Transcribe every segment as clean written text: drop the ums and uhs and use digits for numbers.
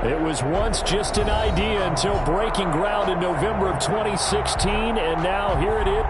It was once just an idea until breaking ground in November of 2016, and now here it is.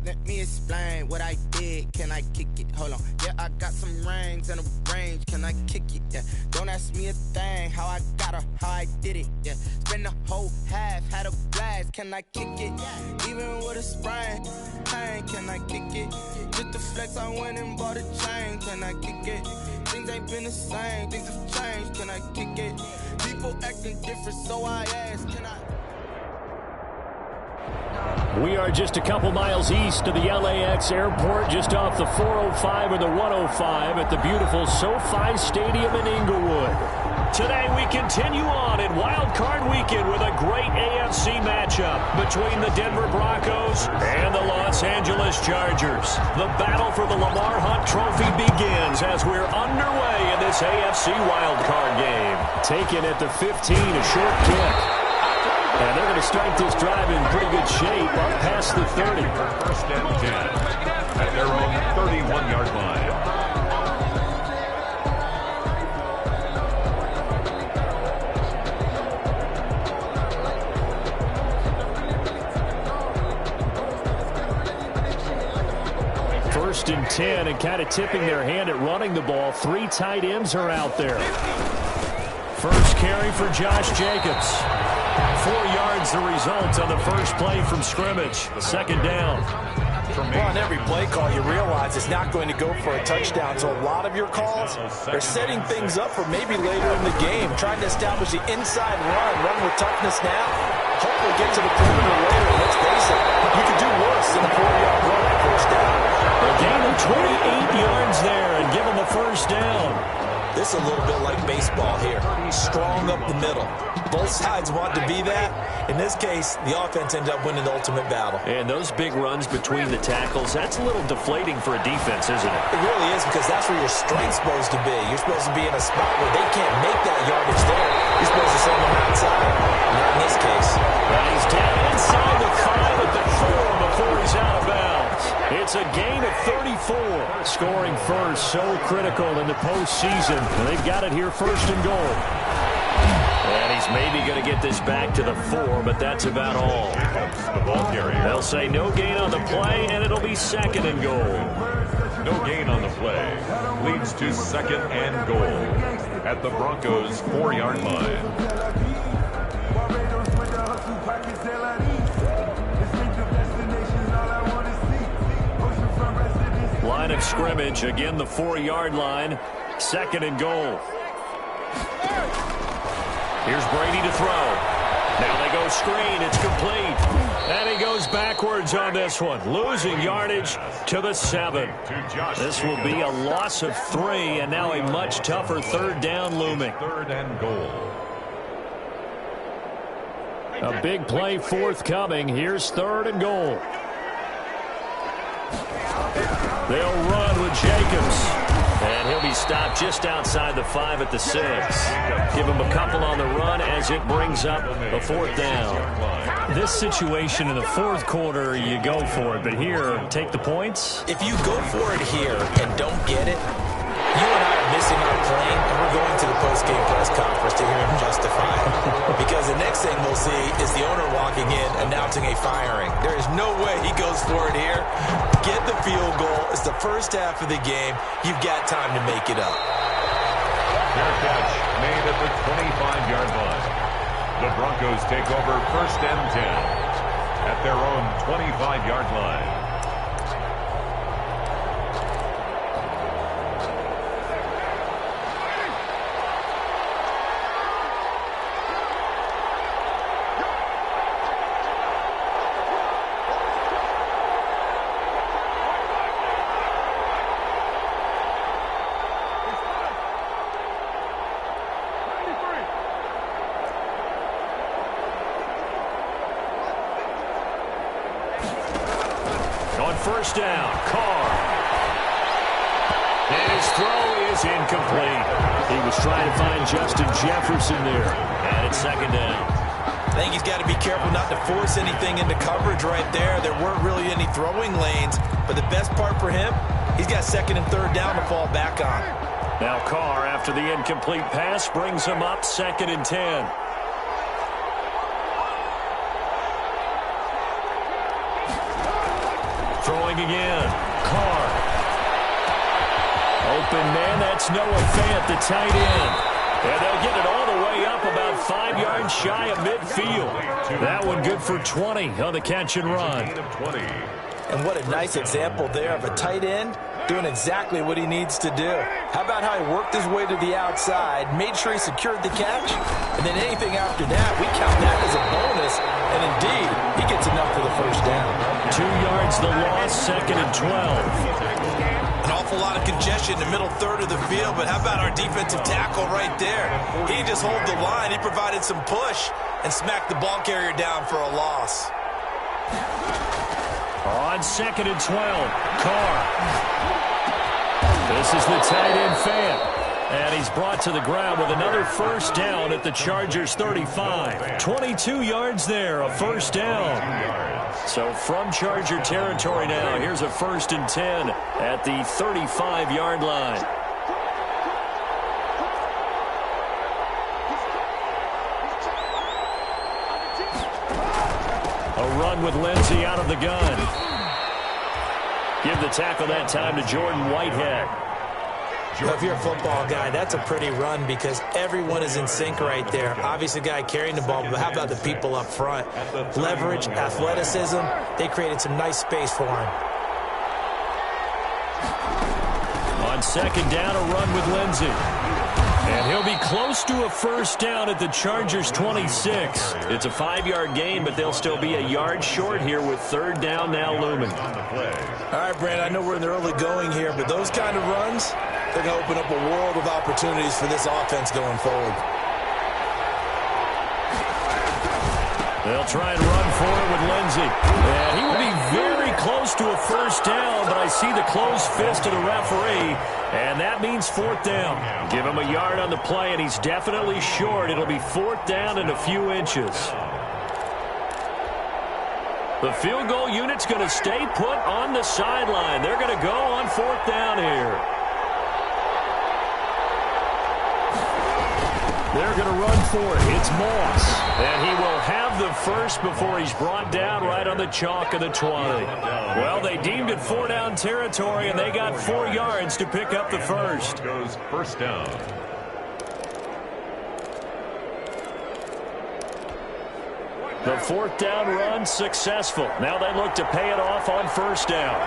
Let me explain what I did. Can I kick it? Hold on. Yeah, I got some rings and a range. Can I kick it? Yeah. Don't ask me a thing. How I got her, how I did it. Yeah. Spend the whole half, had a blast. Can I kick it? Even with a sprain, pain. Can I kick it? Just the flex, I went and bought a chain. Can I kick it? Things ain't been the same. Things have changed. Can I kick it? People acting different, so I ask. Can I? We are just a couple miles east of the LAX airport, just off the 405 or the 105 at the beautiful SoFi Stadium in Inglewood. Today we continue on in Wild Card Weekend with a great AFC matchup between the Denver Broncos and the Los Angeles Chargers. The battle for the Lamar Hunt Trophy begins as we're underway in this AFC Wild Card game. Taken at the 15, a short kick. And they're going to start this drive in pretty good shape up past the 30. First and 10 at their own 31-yard line. First and 10, and kind of tipping their hand at running the ball. 3 tight ends are out there. First carry for Josh Jacobs. 4 yards the result on the first play from scrimmage. Second down. Well, on every play call, you realize it's not going to go for a touchdown. So a lot of your calls are setting things up for maybe later in the game, trying to establish the inside run with toughness now. Hopefully get to the perimeter later. Let's face it, you could do worse than a 4-yard run at first down. A gain of 28 yards there and give them the first down. This is a little bit like baseball here. Strong up the middle. Both sides want to be that. In this case, the offense ended up winning the ultimate battle. And those big runs between the tackles, that's a little deflating for a defense, isn't it? It really is, because that's where your strength's supposed to be. You're supposed to be in a spot where they can't make that yardage there. You're supposed to send them outside. Not in this case. Well, he's down inside the 5 at the 4 before he's out of bounds. It's a gain of 34. Scoring first, so critical in the postseason. They've got it here first and goal. And he's maybe going to get this back to the 4, but that's about all. The ball carrier. They'll say no gain on the play, and it'll be second and goal. No gain on the play. Leads to second and goal at the Broncos' 4-yard line. Line of scrimmage, again the 4-yard line. Second and goal. Here's Brady to throw. Now they go screen. It's complete. And he goes backwards on this one. Losing yardage to the 7. This will be a loss of 3, and now a much tougher third down looming. Third and goal. A big play forthcoming. Here's third and goal. They'll run with Jacobs. And he'll be stopped just outside the 5 at the 6. Give him a couple on the run as it brings up a fourth down. This situation in the fourth quarter, you go for it. But here, take the points. If you go for it here and don't get it, you and I are missing our plane, and we're going to the post-game press conference to hear him justify it. Because the next thing we'll see is the owner walking in announcing a firing. There is no way he goes for it here. Get the field goal. It's the first half of the game. You've got time to make it up. Fair catch made at the 25-yard line. The Broncos take over first and 10 at their own 25-yard line. First down, Carr. And his throw is incomplete. He was trying to find Justin Jefferson there. And it's second down. I think he's got to be careful not to force anything into coverage right there. There weren't really any throwing lanes. But the best part for him, he's got second and third down to fall back on. Now Carr, after the incomplete pass, brings him up second and 10. Throwing again. Carr. Open man. That's Noah Fant, the tight end. And they'll get it all the way up about 5 yards shy of midfield. That one good for 20 on the catch and run. And what a nice example there of a tight end doing exactly what he needs to do. How about how he worked his way to the outside, made sure he secured the catch, and then anything after that, we count that as a bonus. And indeed, he gets enough for the first down. 2 yards the loss, second and 12. An awful lot of congestion in the middle third of the field, but how about our defensive tackle right there? He just hold the line. He provided some push and smacked the ball carrier down for a loss. On second and 12, Carr. This is the tight end Fant. And he's brought to the ground with another first down at the Chargers 35. 22 yards there, a first down. So from Charger territory now, here's a first and 10 at the 35-yard line. A run with Lindsey out of the gun. Give the tackle that time to Jordan Whitehead. If you're a football guy, that's a pretty run because everyone is in sync right there. Obviously, the guy carrying the ball, but how about the people up front? Leverage, athleticism, they created some nice space for him. On second down, a run with Lindsey. And he'll be close to a first down at the Chargers 26. It's a 5-yard gain, but they'll still be a yard short here with third down now looming. All right, Brandon, I know we're in the early going here, but those kind of runs, they're going to open up a world of opportunities for this offense going forward. They'll try and run for it with Lindsey. And he will be very close to a first down, but I see the closed fist of the referee, and that means fourth down. Give him a yard on the play, and he's definitely short. It'll be fourth down and a few inches. The field goal unit's going to stay put on the sideline. They're going to go on fourth down here. They're going to run for it. It's Moss. And he will have the first before he's brought down right on the chalk of the 20. Well, they deemed it 4-down territory, and they got 4 yards to pick up the first. Goes first down. The 4th down run successful. Now they look to pay it off on first down.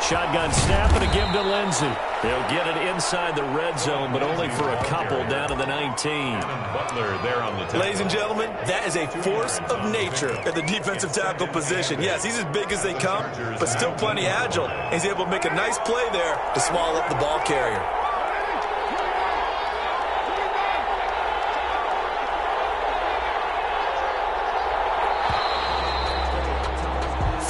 Shotgun snap and a give to Lindsey. They'll get it inside the red zone, but only for a couple down to the 19. Butler there on the tackle. Ladies and gentlemen, that is a force of nature at the defensive tackle position. Yes, he's as big as they come, but still plenty agile. He's able to make a nice play there to swallow up the ball carrier.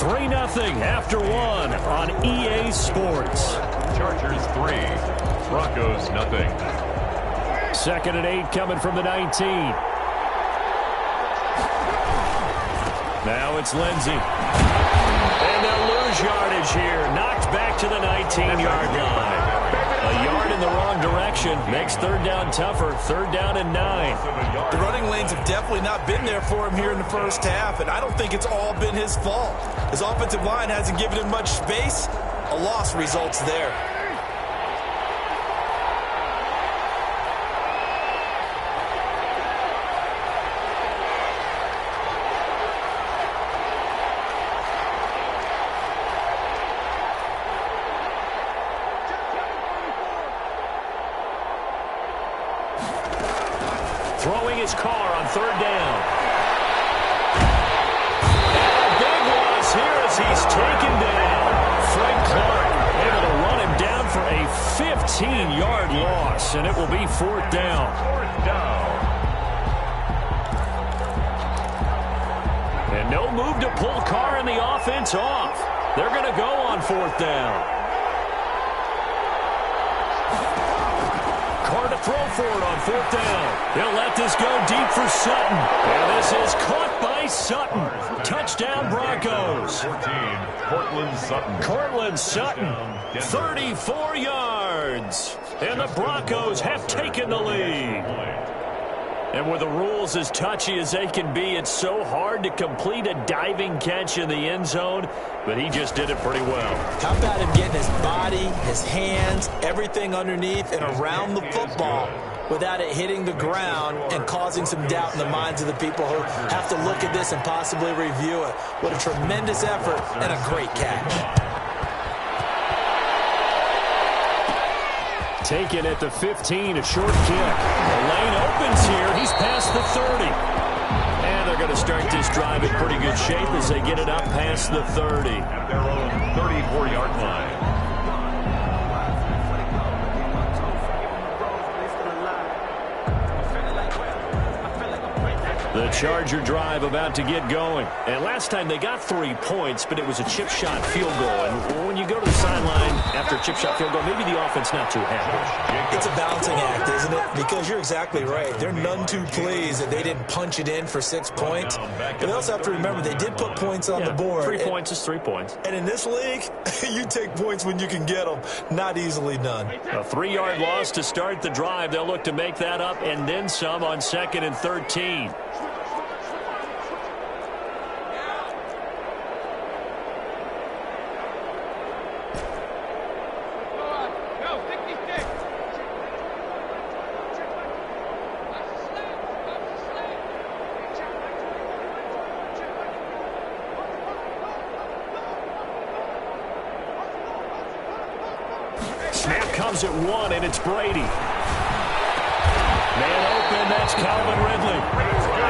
3-0 after 1 on EA Sports. Chargers 3, Broncos nothing. 2nd and 8 coming from the 19. Now it's Lindsey. And they'll lose yardage here. Knocked back to the 19-yard line. A yard in the wrong direction makes 3rd down tougher. 3rd down and 9. The running lanes have definitely not been there for him here in the first half, and I don't think it's all been his fault. His offensive line hasn't given him much space. A loss results there. Throwing his car on 3rd down. And a big loss here as he's taken down. Frank Clark able to run him down for a 15-yard loss, and it will be 4th down. 4th down. And no move to pull Carr and the offense off. They're going to go on 4th down. Carr to throw for it on 4th down. He'll let this go deep for Sutton. And this is caught by Sutton. Touchdown Broncos. 14, Cortland Sutton. Cortland Sutton, 34 yards. And the Broncos have taken the lead. And with the rules as touchy as they can be, it's so hard to complete a diving catch in the end zone, but he just did it pretty well. How about him getting his body, his hands, everything underneath and around the football without it hitting the ground and causing some doubt in the minds of the people who have to look at this and possibly review it. What a tremendous effort and a great catch. Taken at the 15, a short kick. The lane opens here. He's past the 30. And they're going to start this drive in pretty good shape as they get it up past the 30. At their own 34-yard line. The Charger drive about to get going. And last time they got 3 points, but it was a chip shot field goal. And when you go to the sideline after a chip shot field goal, maybe the offense not too happy. It's a balancing act, isn't it? Because you're exactly right. They're none too pleased that they didn't punch it in for 6 points. But they also have to remember they did put points on the board. 3 points is 3 points. And in this league, you take points when you can get them. Not easily done. A 3-yard loss to start the drive. They'll look to make that up and then some on 2nd and 13. Snap comes at 1, and it's Brady. Man open, that's Calvin Ridley.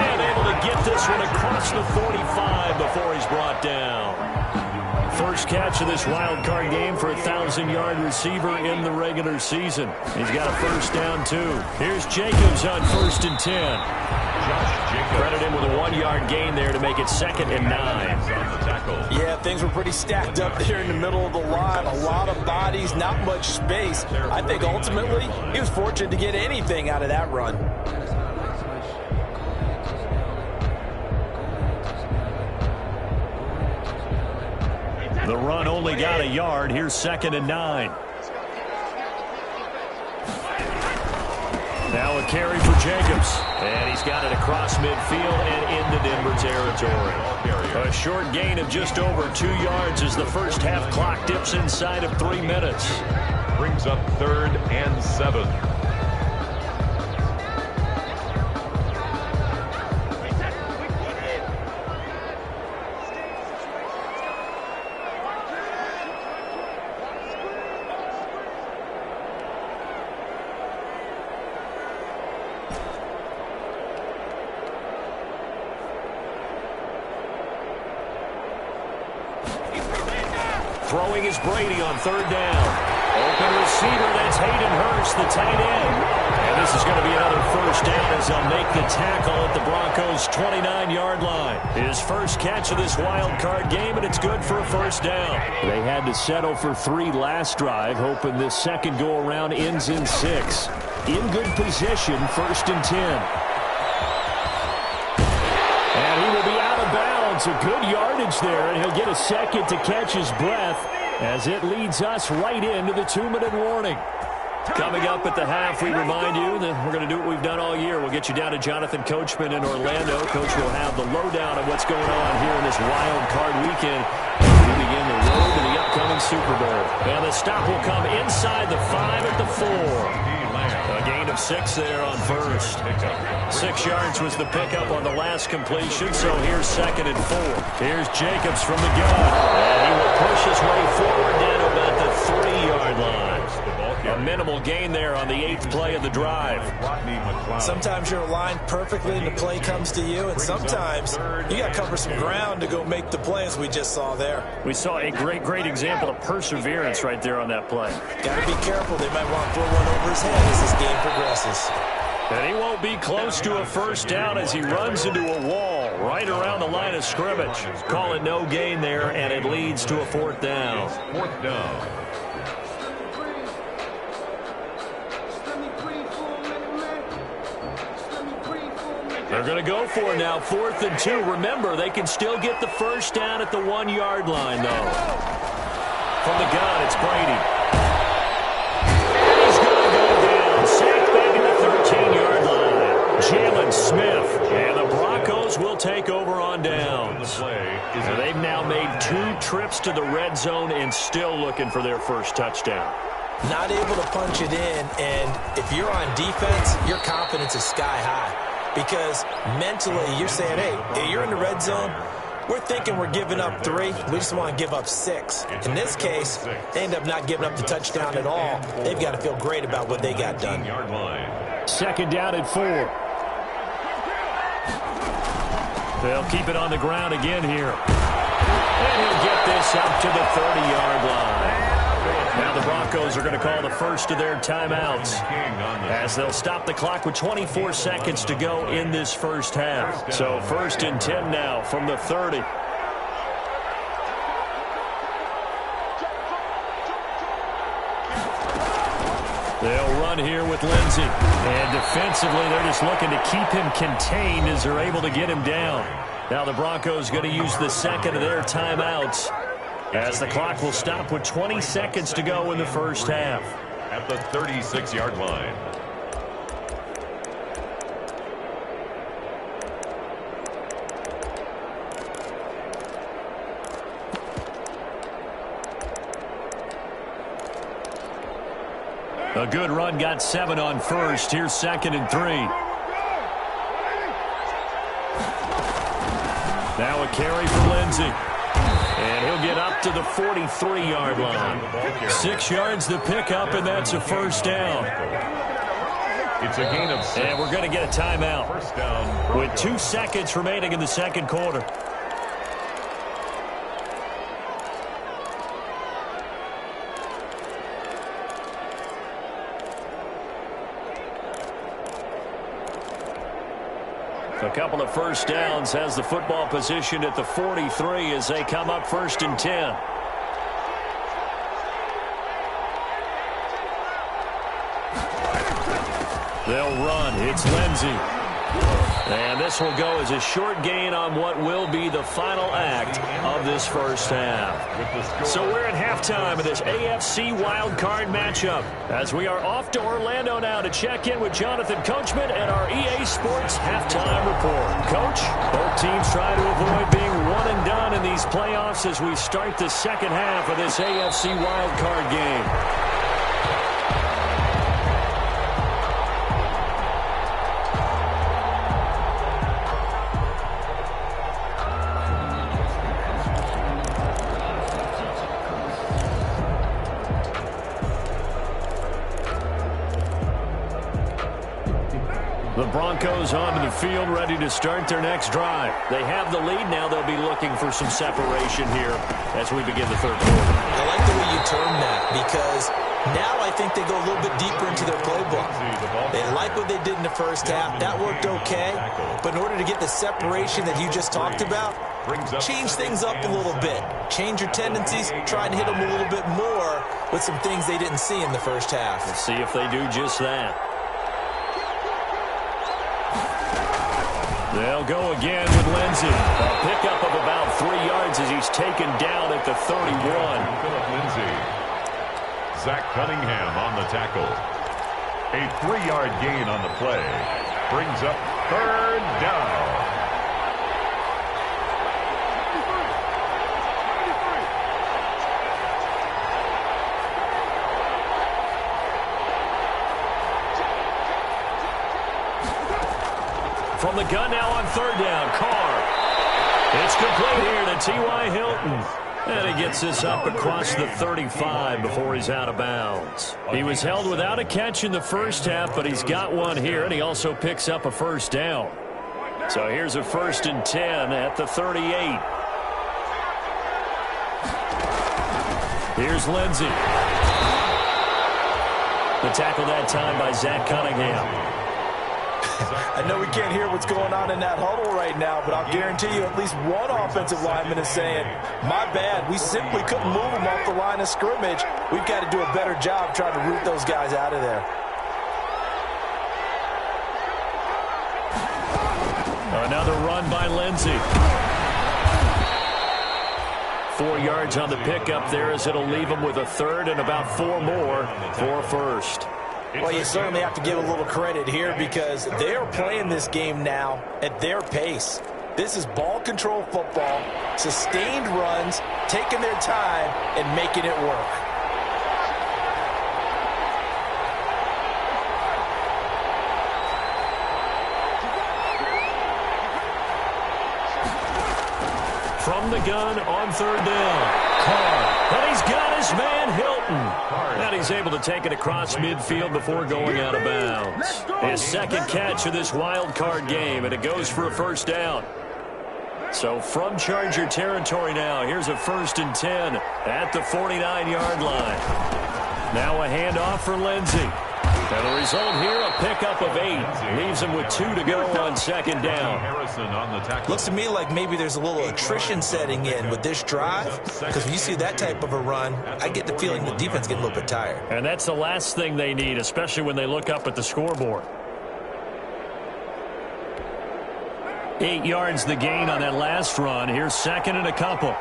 And able to get this one across the 45 before he's brought down. First catch of this wild card game for a 1,000-yard receiver in the regular season. He's got a first down, too. Here's Jacobs on 1st and 10. Credit him with a 1-yard gain there to make it 2nd and 9. Yeah, things were pretty stacked up there in the middle of the line. A lot of bodies, not much space. I think ultimately he was fortunate to get anything out of that run. The run only got a yard. Here's 2nd and 9. Now a carry for Jacobs. And he's got it across midfield and into Denver territory. A short gain of just over 2 yards as the first half clock dips inside of 3 minutes. Brings up 3rd and 7. Throwing is Brady on 3rd down. Open receiver, that's Hayden Hurst, the tight end. And this is going to be another first down as they'll make the tackle at the Broncos' 29-yard line. His first catch of this wild card game, and it's good for a first down. They had to settle for 3 last drive, hoping this second go-around ends in 6. In good position, 1st and 10. And he will be out of bounds. A good yardage there, and he'll get a second to catch his breath as it leads us right into the 2-minute warning. Coming up at the half, we remind you that we're going to do what we've done all year. We'll get you down to Jonathan Coachman in Orlando. Coach will have the lowdown of what's going on here in this wild card weekend as we begin the road to the upcoming Super Bowl. And the stop will come inside the 5 at the 4. A gain of 6 there on first. 6 yards was the pickup on the last completion, so here's 2nd and 4. Here's Jacobs from the gun. And he will push his way forward down to about the 3-yard line. A minimal gain there on the 8th play of the drive. Sometimes you're aligned perfectly and the play comes to you, and sometimes you got to cover some ground to go make the play, as we just saw there. We saw a great example of perseverance right there on that play. Got to be careful. They might want to throw one over his head as this game progresses. And he won't be close to a first down as he runs into a wall right around the line of scrimmage. Call it no gain there, and it leads to a 4th down. 4th down. They're going to go for it now, 4th and 2. Remember, they can still get the first down at the 1-yard line, though. From the gun, it's Brady. And he's going to go down. Sacked back at the 13-yard line. Jalen Smith. And the Broncos will take over on downs. And they've now made 2 trips to the red zone and still looking for their first touchdown. Not able to punch it in, and if you're on defense, your confidence is sky high. Because mentally, you're saying, hey, you're in the red zone. We're thinking we're giving up 3. We just want to give up 6. In this case, they end up not giving up the touchdown at all. They've got to feel great about what they got done. 2nd down at 4. They'll keep it on the ground again here. And he'll get this up to the 30-yard line. Now the Broncos are going to call the first of their timeouts as they'll stop the clock with 24 seconds to go in this first half. So 1st and 10 now from the 30. They'll run here with Lindsey. And defensively, they're just looking to keep him contained as they're able to get him down. Now the Broncos going to use the 2nd of their timeouts as the clock will stop with 20 seconds to go in the first half. At the 36-yard line. A good run got 7 on first. Here's 2nd and 3. Now a carry for Lindsey. And he'll get up to the 43-yard line. 6 yards to pick up, and that's a first down. It's a gain of 6. And we're going to get a timeout. First down. With 2 seconds remaining in the second quarter. A couple of first downs, has the football positioned at the 43 as they come up 1st and 10. They'll run. It's Lindsey. And this will go as a short gain on what will be the final act of this first half. So we're at halftime of this AFC wildcard matchup as we are off to Orlando now to check in with Jonathan Coachman and our EA Sports halftime report. Coach, both teams try to avoid being one and done in these playoffs as we start the second half of this AFC wildcard game. The Broncos onto the field, ready to start their next drive. They have the lead. Now they'll be looking for some separation here as we begin the third quarter. I like the way you term that because now I think they go a little bit deeper into their playbook. They like what they did in the first half. That worked okay. But in order to get the separation that you just talked about, change things up a little bit. Change your tendencies. Try and hit them a little bit more with some things they didn't see in the first half. Let's see if they do just that. They'll go again with Lindsey. A pickup of about 3 yards as he's taken down at the 31. Lindsey. Zach Cunningham on the tackle. A 3-yard gain on the play. Brings up third down. From the gun now on third down, Carr. It's complete here to T.Y. Hilton. And he gets this up across the 35 before he's out of bounds. He was held without a catch in the first half, but he's got one here, and he also picks up a first down. So here's a 1st and 10 at the 38. Here's Lindsey. The tackle that time by Zach Cunningham. I know we can't hear what's going on in that huddle right now, but I'll guarantee you at least one offensive lineman is saying, my bad, we simply couldn't move them off the line of scrimmage. We've got to do a better job trying to root those guys out of there. Another run by Lindsey. 4 yards on the pickup there as it'll leave him with a third and about 4 more for a first. Well, you certainly have to give a little credit here because they are playing this game now at their pace. This is ball control football, sustained runs, taking their time, and making it work. From the gun on third down. Carr. And he's got his man Hilton. And he's able to take it across midfield before going out of bounds. His second catch of this wild card game, and it goes for a first down. So from Charger territory now, here's a 1st and 10 at the 49-yard line. Now a handoff for Lindsey. And the result here, a pickup of 8. Leaves him with 2 to go on second down. Looks to me like maybe there's a little attrition setting in with this drive. Because when you see that type of a run, I get the feeling the defense getting a little bit tired. And that's the last thing they need, especially when they look up at the scoreboard. 8 yards the gain on that last run. Here's 2nd and a couple.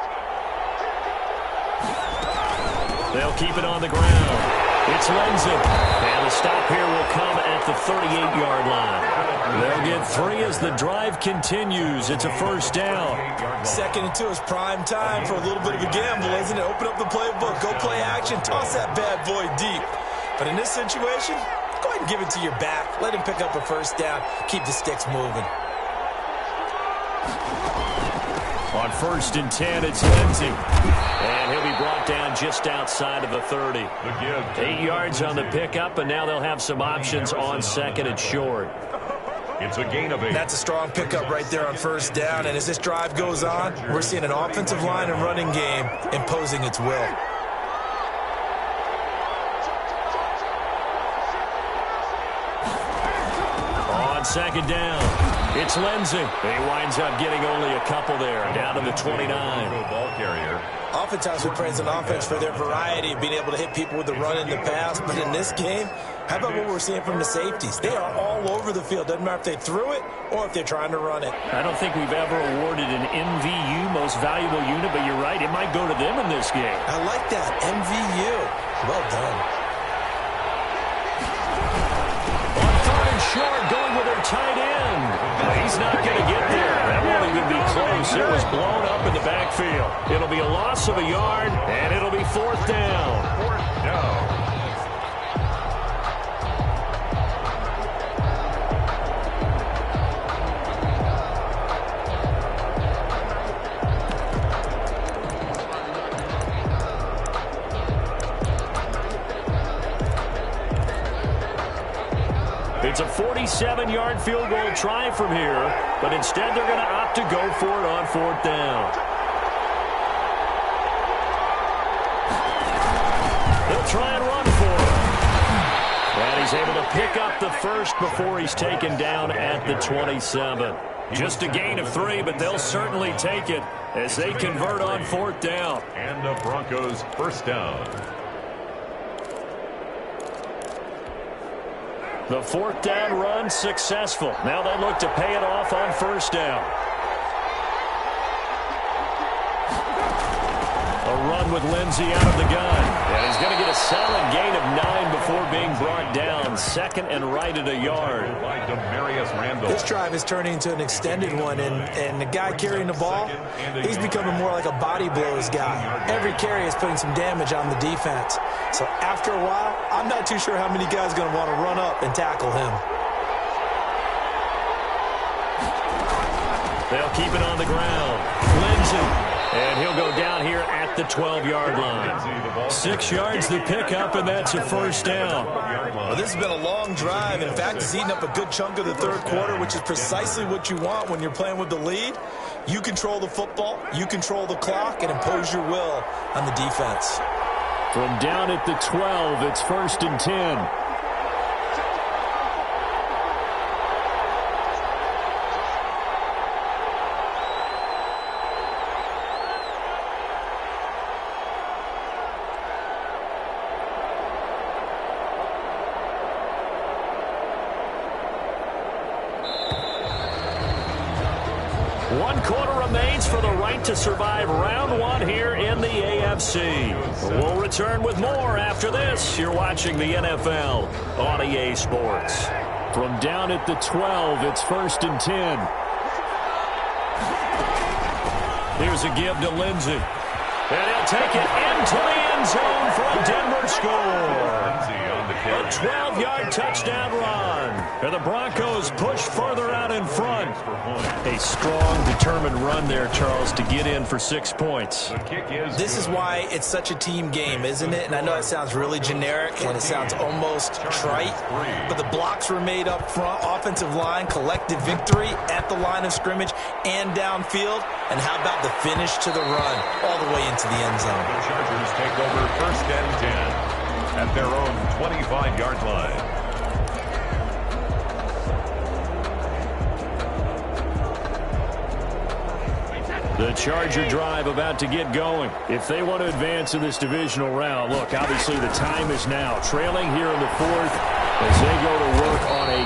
They'll keep it on the ground. It's Lindsey. And the stop here will come at the 38-yard line. They'll get 3 as the drive continues. It's a first down. 2nd and 2 is prime time for a little bit of a gamble, isn't it? Open up the playbook. Go play action. Toss that bad boy deep. But in this situation, go ahead and give it to your back. Let him pick up a first down. Keep the sticks moving. On 1st and 10, it's Lindsey. And he'll be brought down just outside of the 30. 8 yards on the pickup, and now they'll have some options on 2nd and short. It's a gain of 8. That's a strong pickup right there on first down. And as this drive goes on, we're seeing an offensive line and running game imposing its will. On 2nd down. It's Lindsey. He winds up getting only a couple there, down to the 29. Ball carrier. Oftentimes we praise an offense for their variety of being able to hit people with the run in the pass, but in this game, How about what we're seeing from the safeties? They are all over the field. Doesn't matter if they threw it or if they're trying to run it. I don't think we've ever awarded an MVU, most valuable unit, but you're right, it might go to them in this game. I like that, MVU. Well done. On 3rd and short, going with their tight end. He's not going to get there. That won't even be close. It was blown up in the backfield. It'll be a loss of a yard, and it'll be 4th down. 4th down. It's a 47-yard field goal try from here, but instead they're going to opt to go for it on 4th down. They'll try and run for it. And he's able to pick up the first before he's taken down at the 27. Just a gain of 3, but they'll certainly take it as they convert on 4th down. And the Broncos 1st down. The 4th down run successful. Now they look to pay it off on 1st down. A run with Lindsey out of the gun. And he's going to get a solid gain of 9 before being brought down. 2nd and right at a yard. This drive is turning into an extended one, and the guy carrying the ball, he's becoming more like a body blows guy. Every carry is putting some damage on the defense. So after a while, I'm not too sure how many guys are going to want to run up and tackle him. They'll keep it on the ground. Lindsey. And he'll go down here at the 12-yard line. 6 yards the pickup, and that's a 1st down. Well, this has been a long drive. In fact, it's eaten up a good chunk of the 3rd quarter, which is precisely what you want when you're playing with the lead. You control the football, you control the clock, and impose your will on the defense. From down at the 12, it's 1st and 10. One quarter remains for the right to survive round 1 here in the AFC. We'll return with more after this. You're watching the NFL on EA Sports. From down at the 12, it's 1st and 10. Here's a give to Lindsey. And he'll take it into the end zone for a Denver score. A 12-yard touchdown run. And the Broncos push further out in front. A strong, determined run there, Charles, to get in for 6 points. This is why it's such a team game, isn't it? And I know it sounds really generic and it sounds almost trite, but the blocks were made up front, offensive line, collective victory at the line of scrimmage and downfield. And how about the finish to the run all the way into the end zone? The Chargers take over 1st and 10 at their own 25-yard line. The Charger drive about to get going. If they want to advance in this divisional round, look, obviously the time is now. Trailing here in the 4th as they go to work on a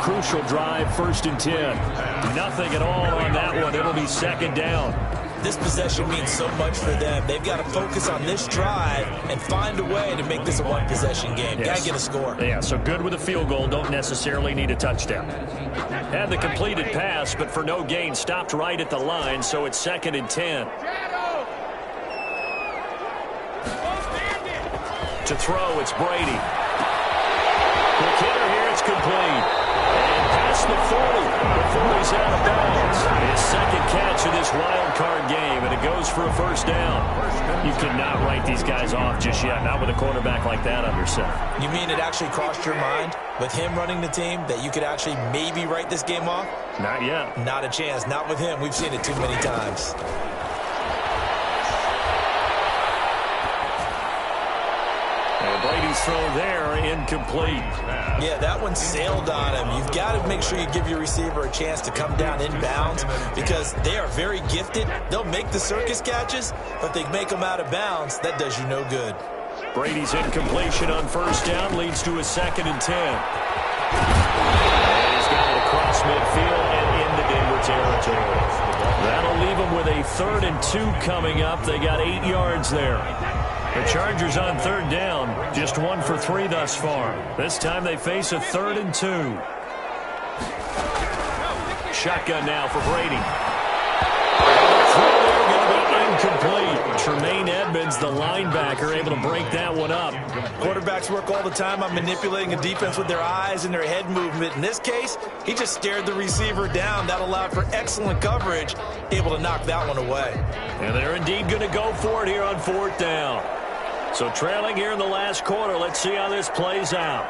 crucial drive, 1st and 10. Nothing at all on that one. It'll be 2nd down. This possession means so much for them. They've got to focus on this drive and find a way to make this a one-possession game. Yes. Got to get a score. Yeah, so good with a field goal. Don't necessarily need a touchdown. Had the completed pass, but for no gain, stopped right at the line, so it's 2nd and 10. To throw, it's Brady. The kicker here, it's complete. And past the 40 before he's out of bounds. His 2nd catch of this wild card game, and it goes for a 1st down. You cannot write these guys off just yet, not with a quarterback like that on your side. You mean it actually crossed your mind with him running the team that you could actually maybe write this game off? Not yet. Not a chance. Not with him. We've seen it too many times. And Brady's throw there, incomplete. Yeah, that one sailed on him. You've got to make sure you give your receiver a chance to come down inbounds because they are very gifted. They'll make the circus catches, but they make them out of bounds. That does you no good. Brady's incompletion on first down leads to a 2nd and 10. And he's got it across midfield and into Denver territory. That'll leave them with a 3rd and 2 coming up. They got 8 yards there. The Chargers on 3rd down, just 1 for 3 thus far. This time they face a 3rd and 2. Shotgun now for Brady. Throw there going to be incomplete. Tremaine Edmonds, the linebacker, able to break that one up. Quarterbacks work all the time on manipulating a defense with their eyes and their head movement. In this case, he just stared the receiver down. That allowed for excellent coverage, able to knock that one away. And they're indeed going to go for it here on 4th down. So trailing here in the last quarter. Let's see how this plays out.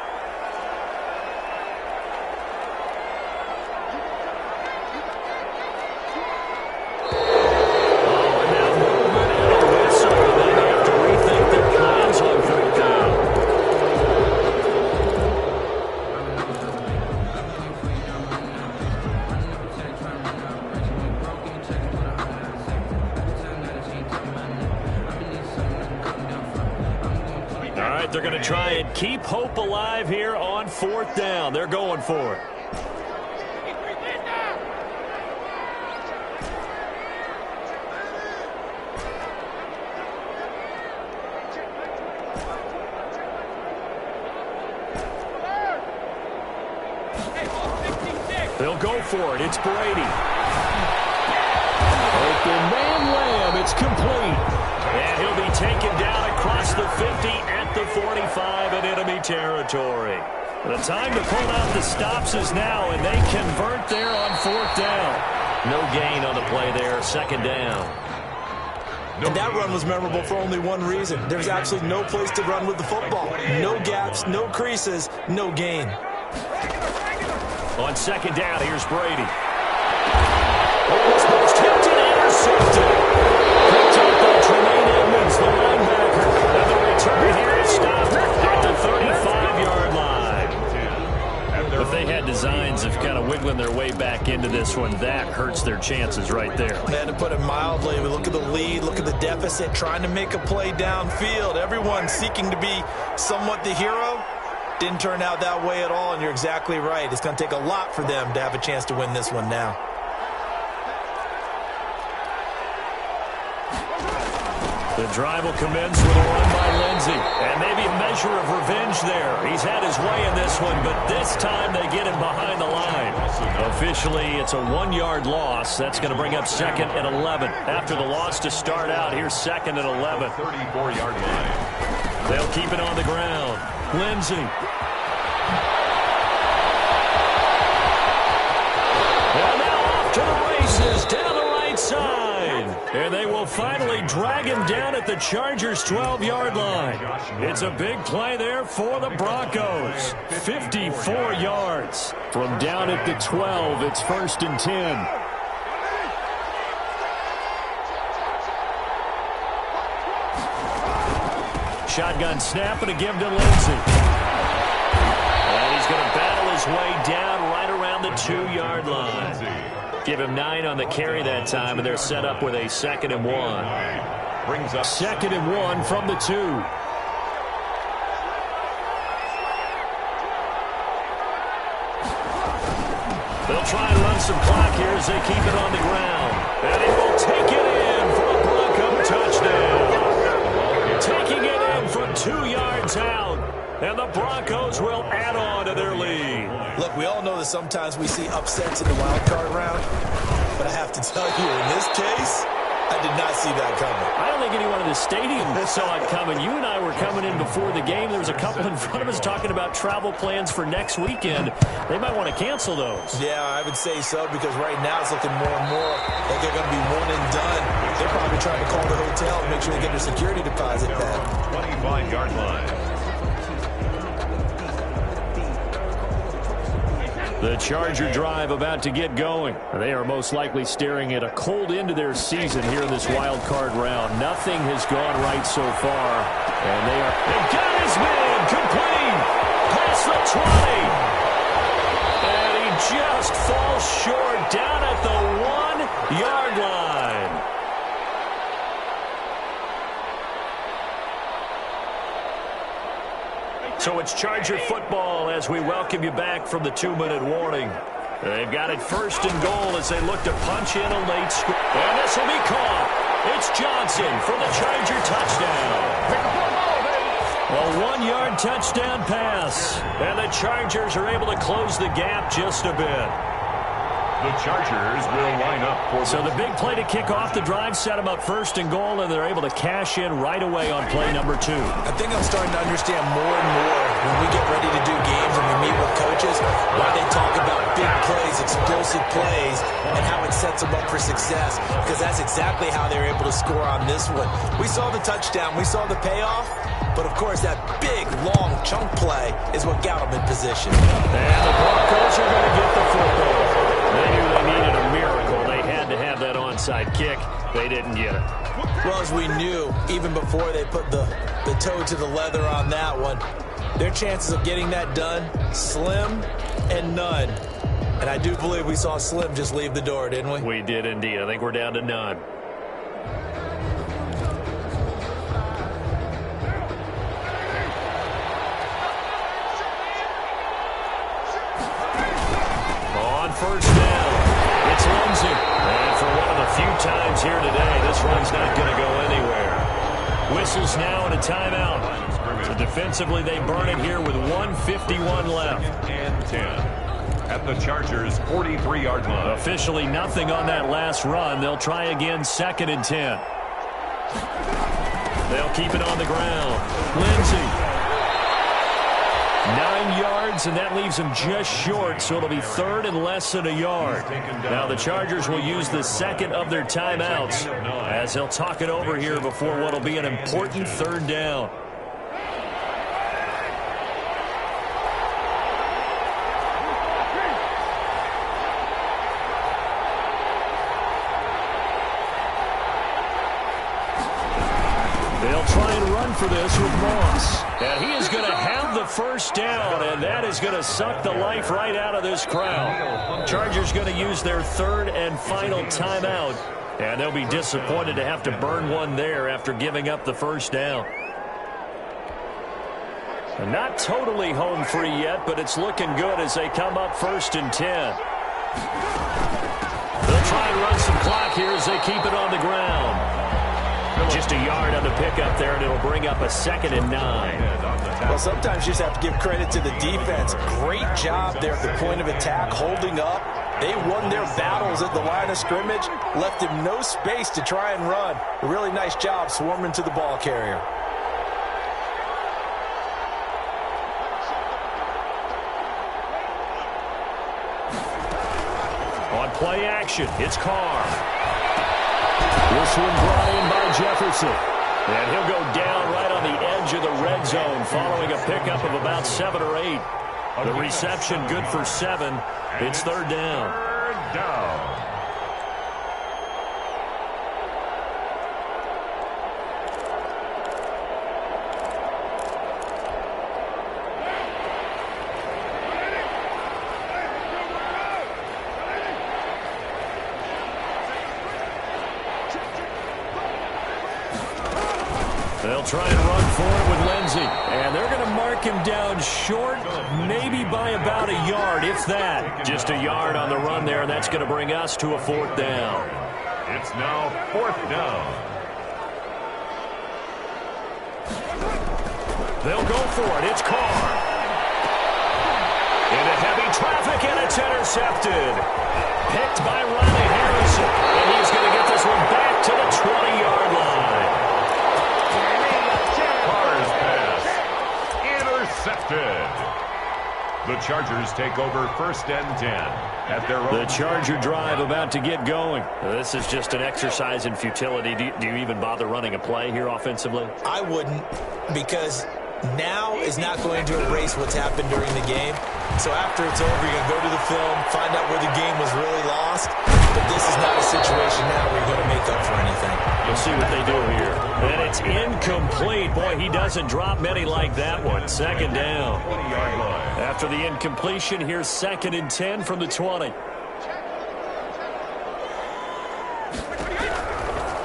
They're going to try and keep hope alive here on 4th down. They're going for it. They'll go for it. It's Brady. Open man lamb. It's complete. And he'll be taken down across the 50 at the 45 in enemy territory. The time to pull out the stops is now, and they convert there on 4th down. No gain on the play there, 2nd down. And that run was memorable for only one reason. There's absolutely no place to run with the football. No gaps, no creases, no gain. On 2nd down, here's Brady. Almost tipped and intercepted. Picked up by Tremaine Edmonds, the linebacker. And the return here is stopped at the 35-yard line. If they had designs of kind of wiggling their way back into this one, that hurts their chances right there. Man, to put it mildly, we look at the lead, look at the deficit, trying to make a play downfield. Everyone seeking to be somewhat the hero. Didn't turn out that way at all, and you're exactly right. It's going to take a lot for them to have a chance to win this one now. The drive will commence with a run by Lindsey. And maybe a measure of revenge there. He's had his way in this one, but this time they get him behind the line. Officially, it's a 1-yard loss. That's going to bring up 2nd and 11. After the loss to start out, here's 2nd and 11. 34-yard line. They'll keep it on the ground. Lindsey. And now off to the races down the right side. And they will finally drag him down at the Chargers' 12-yard line. It's a big play there for the Broncos. 54 yards. From down at the 12, it's 1st and 10. Shotgun snap and a give to Lindsey. And he's going to battle his way down right around the 2-yard line. Give him 9 on the carry that time, and they're set up with a 2nd and 1. Brings up 2nd and 1 from the 2. They'll try and run some clock here as they keep it on the ground. And he will take it in for a Bronco touchdown. Taking it in from 2 yards out. And the Broncos will add on to their lead. Look, we all know that sometimes we see upsets in the wild card round. But I have to tell you, in this case, I did not see that coming. I don't think anyone in the stadium saw it coming. You and I were coming in before the game. There was a couple in front of us talking about travel plans for next weekend. They might want to cancel those. Yeah, I would say so, because right now it's looking more and more like they're going to be one and done. They're probably trying to call the hotel and make sure they get their security deposit back. 25-yard line. The Charger drive about to get going. They are most likely staring at a cold end to their season here in this wild card round. Nothing has gone right so far. And they've got his man complete past the 20. And he just falls short down at the 1-yard line. So it's Charger football as we welcome you back from the 2-minute warning. They've got it first and goal as they look to punch in a late score. And this will be caught. It's Johnson for the Charger touchdown. A 1-yard touchdown pass. And the Chargers are able to close the gap just a bit. The Chargers will line up for So the big play to kick off the drive set them up first and goal, and they're able to cash in right away on play number 2. I think I'm starting to understand more and more when we get ready to do games and we meet with coaches why they talk about big plays, explosive plays, and how it sets them up for success, because that's exactly how they were able to score on this one. We saw the touchdown. We saw the payoff. But, of course, that big, long chunk play is what got them in position. And the Broncos are going to get the football. They knew they needed a miracle. They had to have that onside kick. They didn't get it. Well, as we knew, even before they put the toe to the leather on that one, their chances of getting that done, slim and none. And I do believe we saw Slim just leave the door, didn't we? We did indeed. I think we're down to none. First down, it's Lindsey. And for one of the few times here today, this run's not going to go anywhere. Whistles now and a timeout. So defensively, they burn it here with 1:51 left. And 10 at the Chargers' 43-yard line. Officially nothing on that last run. They'll try again, 2nd and 10. They'll keep it on the ground. Lindsey. 9 yards, and that leaves him just short, so it'll be 3rd and less than a yard. Now the Chargers will use the second of their timeouts as they'll talk it over here before what will be an important 3rd down. They'll try and run for this with Moss. And he is going to have the first down, and that is going to suck the life right out of this crowd. Chargers going to use their 3rd and final timeout, and they'll be disappointed to have to burn one there after giving up the first down. And not totally home free yet, but it's looking good as they come up 1st and 10. They'll try and run some clock here as they keep it on the ground. Just a yard on the pickup there, and it'll bring up a 2nd and 9. Well, sometimes you just have to give credit to the defense. Great job there at the point of attack, holding up. They won their battles at the line of scrimmage, left him no space to try and run. A really nice job swarming to the ball carrier. On play action, it's Carr. This one brought in by Jefferson. And he'll go down right on the edge of the red zone following a pickup of about 7 or 8. The reception good for 7. It's 3rd down. 3rd down. They'll try and run for it with Lindsey. And they're going to mark him down short, maybe by about a yard, if that. Just a yard on the run there, and that's going to bring us to a 4th down. It's now 4th down. They'll go for it. It's Carr. Into heavy traffic, and it's intercepted. Picked by Riley Harrison. And he's going to get this one back to the 20-yard line. Carr's pass intercepted. The Chargers take over 1st and 10 at their own. The Charger drive about to get going. This is just an exercise in futility. Do you even bother running a play here offensively? I wouldn't, because now is not going to erase what's happened during the game. So after it's over, you're going to go to the film, find out where the game was really lost. But this is not a situation now where you're going to make up for anything. You'll see what they do here. And it's incomplete. Boy, he doesn't drop many like that one. 2nd down. 20-yard line. After the incompletion, here's 2nd and 10 from the 20.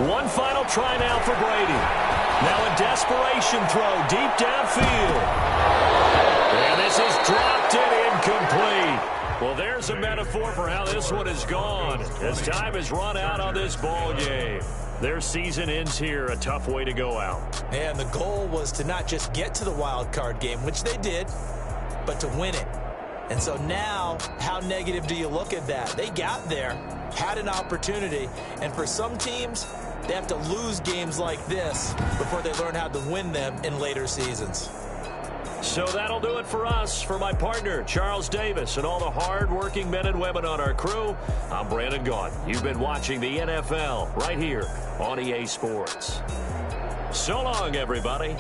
One final try now for Brady. Now a desperation throw deep downfield. And this is dropped and incomplete. Well, there's a metaphor for how this one is gone as time has run out on this ball game. Their season ends here, a tough way to go out. And the goal was to not just get to the wild card game, which they did, but to win it. And so now, how negative do you look at that? They got there, had an opportunity, and for some teams, they have to lose games like this before they learn how to win them in later seasons. So that'll do it for us. For my partner, Charles Davis, and all the hard-working men and women on our crew, I'm Brandon Gaudin. You've been watching the NFL right here on EA Sports. So long, everybody.